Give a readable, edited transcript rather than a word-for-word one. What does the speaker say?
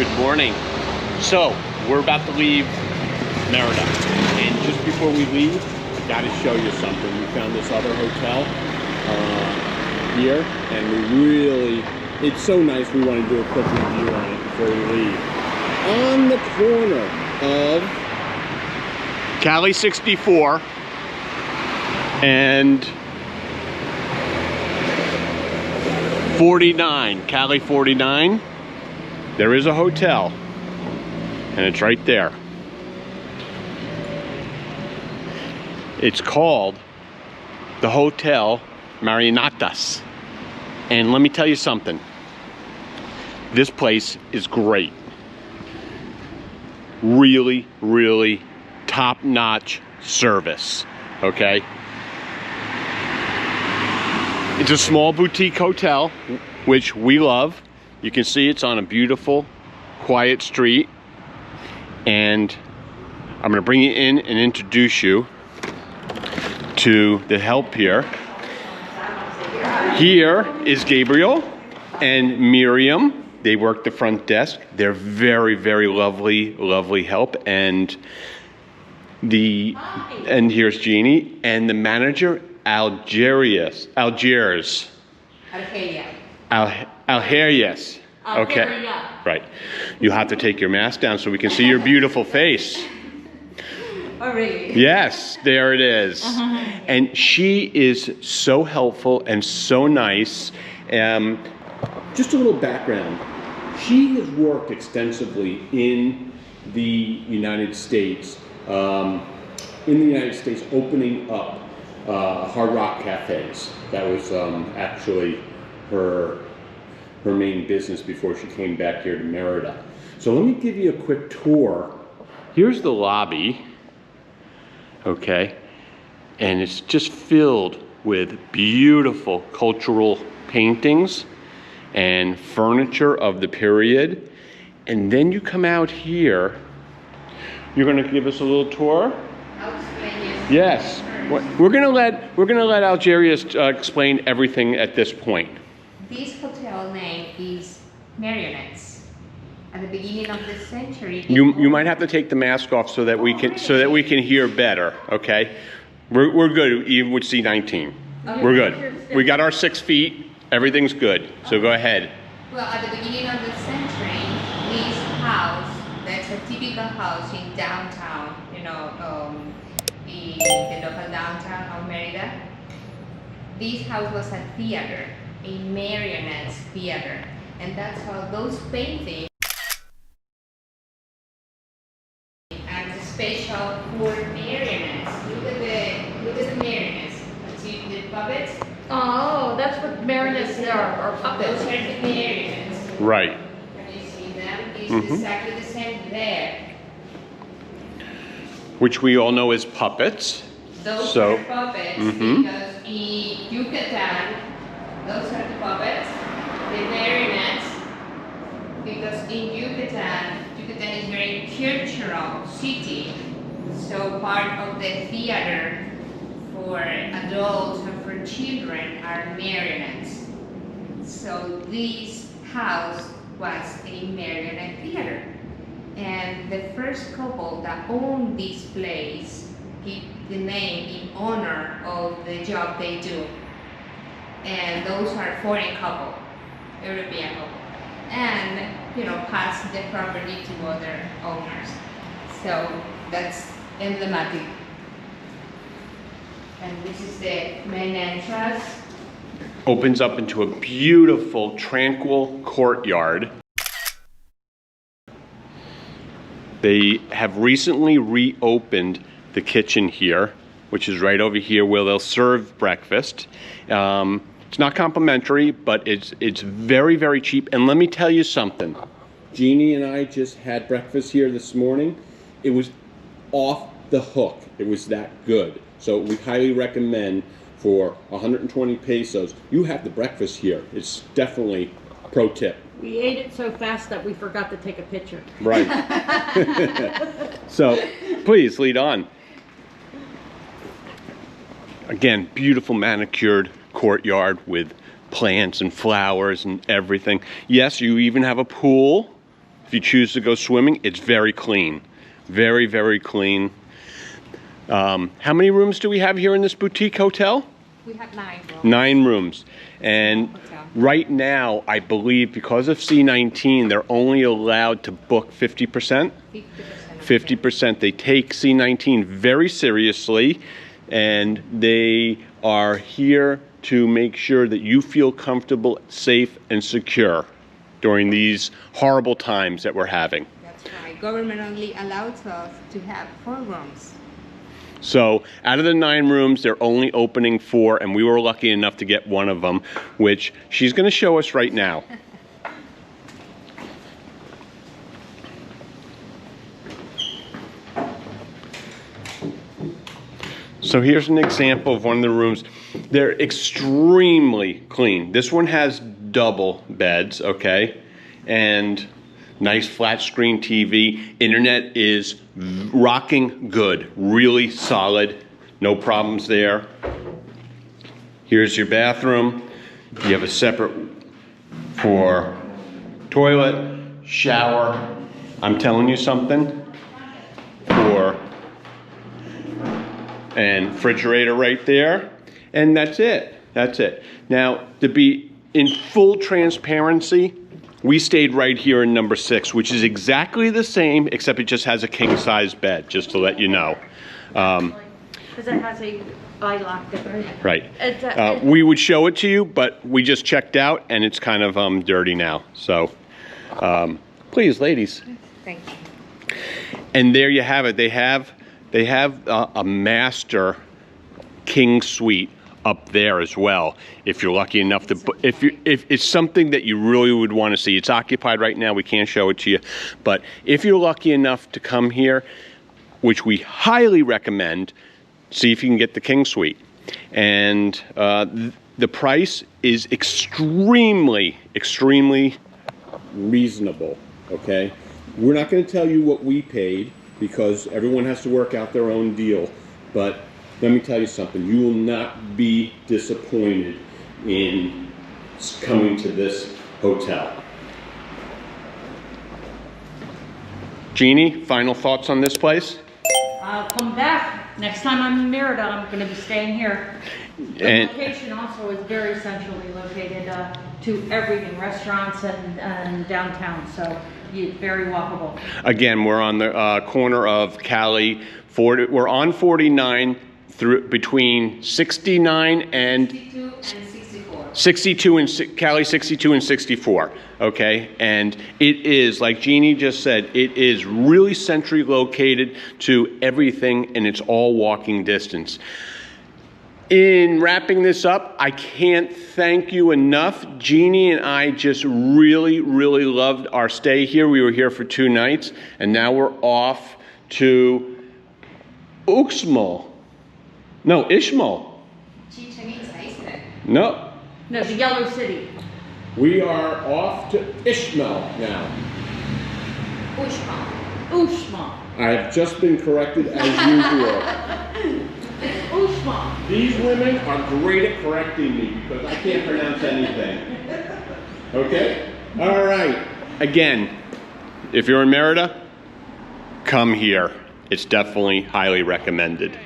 Good morning. So, we're about to leave Merida. And just before we leave, I gotta show you something. We found this other hotel here, and it's so nice, we want to do a quick review on it before we leave. On the corner of Cali 64 and 49, Cali 49, there is a hotel, and it's right there. It's called the Hotel Marionetas. And let me tell you something. This place is great. Really, really top-notch service, okay? It's a small boutique hotel, which we love. You can see it's on a beautiful, quiet street. And I'm gonna bring you in and introduce you to the help here. Here is Gabriel and Miriam. They work the front desk. They're very, very lovely help. And here's Jeannie and the manager, Algiers. Okay, right. You have to take your mask down so we can see your beautiful face. Oh, really? Yes, there it is. And she is so helpful and so nice. Just a little background. She has worked extensively in the United States, opening up Hard Rock cafes. That was actually her main business before she came back here to Merida. So let me give you a quick tour. Here's the lobby, okay? And it's just filled with beautiful cultural paintings and furniture of the period. And then you come out here. You're gonna give us a little tour? I'll explain it. Yes. We're gonna let Algerius explain everything at this point. This hotel name is Marionetas. At the beginning of the century. You might have to take the mask off so that we can hear better. Okay, we're good even with C19. Okay. We're good. We got our 6 feet. Everything's good. So go ahead. Well, at the beginning of the century, this house, that's a typical house in downtown. You know, in the local downtown of Merida. This house was a theater. A marionette theater, and that's how those paintings are special for marionettes. Look at the marionettes. See the puppets? Oh, that's what marionettes are, or puppets. Those are the marionettes. Right. Can you see them? It's exactly the same there. Which we all know as puppets. Those are puppets because in Yucatan. Those are the puppets, the marionettes, because in Yucatan is a very cultural city, so part of the theater for adults and for children are marionettes. So this house was a marionette theater, and the first couple that owned this place gave the name in honor of the job they do. And those are foreign couple, European couple, and pass the property to other owners. So that's emblematic. And this is the main entrance. Opens up into a beautiful, tranquil courtyard. They have recently reopened the kitchen here, which is right over here where they'll serve breakfast. It's not complimentary, but it's very, very cheap. And let me tell you something. Jeannie and I just had breakfast here this morning. It was off the hook. It was that good. So we highly recommend for 120 pesos. You have the breakfast here. It's definitely pro tip. We ate it so fast that we forgot to take a picture. Right. So please lead on. Again, beautiful manicured courtyard with plants and flowers and everything. Yes, you even have a pool If you choose to go swimming, it's very clean. Very, very clean. How many rooms do we have here in this boutique hotel? We have 9 rooms. 9 rooms. And right now, I believe because of C-19, they're only allowed to book 50%. 50%. They take C-19 very seriously, and they are here to make sure that you feel comfortable, safe, and secure during these horrible times that we're having. That's right. Government only allows us to have 4 rooms. So out of the 9 rooms, they're only opening 4, and we were lucky enough to get one of them, which she's going to show us right now. So here's an example of one of the rooms. They're extremely clean. This one has double beds, okay? And nice flat screen TV. Internet is rocking good, really solid. No problems there. Here's your bathroom. You have a separate for toilet, shower. I'm telling you something. And refrigerator right there. And that's it. That's it. Now, to be in full transparency, we stayed right here in number 6, which is exactly the same, except it just has a king-size bed, just to let you know. Because it has I locked it. Right. We would show it to you, but we just checked out, and it's kind of dirty now. So, please, ladies. Thank you. And there you have it. They have a master king suite up there as well. If you're lucky enough to, if it's something that you really would want to see. It's occupied right now. We can't show it to you, but if you're lucky enough to come here, which we highly recommend, see if you can get the king suite. And the price is extremely reasonable. Okay, we're not going to tell you what we paid, because everyone has to work out their own deal. But let me tell you something, you will not be disappointed in coming to this hotel. Jeannie, final thoughts on this place? I'll come back. Next time I'm in Merida, I'm going to be staying here. The location also is very centrally located to everything, restaurants and downtown, so very walkable. Again, we're on the corner of Cali. We're on 49 through between 69 and 62 and Cali 62 and 64. Okay, and it is, like Jeannie just said, it is really centrally located to everything, and it's all walking distance. In wrapping this up, I can't thank you enough. Jeannie and I just really loved our stay here. We were here for 2 nights, and now we're off to Ishmael. No, the Yellow City. We are off to Ishmael now. Ushma. I have just been corrected as usual. Ushma. These women are great at correcting me because I can't pronounce anything. Okay? All right. Again, if you're in Merida, come here. It's definitely highly recommended.